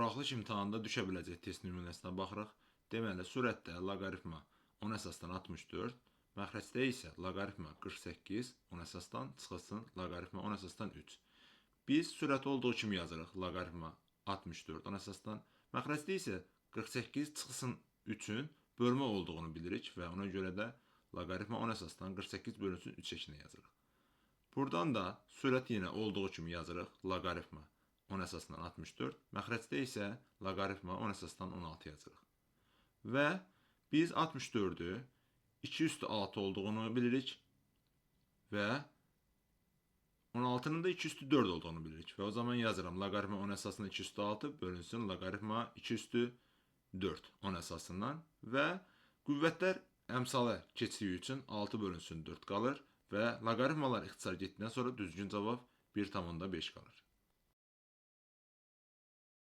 Buraxılış imtahanında düşə biləcək test nümunəsinə baxırıq. Deməli, sürətdə loqaritma 10 əsasdan 64, məxrəcdə isə loqaritma 48, 10 əsasdan çıxılsın loqaritma 10 əsasdan 3. Biz sürət olduğu kimi yazırıq loqaritma 64, 10 əsasdan. Məxrəcdə isə 48 çıxılsın 3-ün bölmə olduğunu bilirik və ona görə də loqaritma 10 əsasdan 48 bölünsün 3 şəklində yazırıq. Buradan da sürət yenə olduğu kimi yazırıq loqaritma 10 əsasdan 64, məxrəcdə isə loqaritma 10 əsasdan 16 yazırıq. Və biz 64-ü 2 üstü 6 olduğunu bilirik və 16-nın da 2 üstü 4 olduğunu bilirik. Və o zaman yazıram loqaritma 10 əsasından 2 üstü 6 bölünsün loqaritma 2 üstü 4 10 əsasından və qüvvətlər əmsalə keçdiyi üçün 6 bölünsün 4 qalır və loqaritmalar ixtisar getdikdən sonra düzgün cavab 1,5 qalır.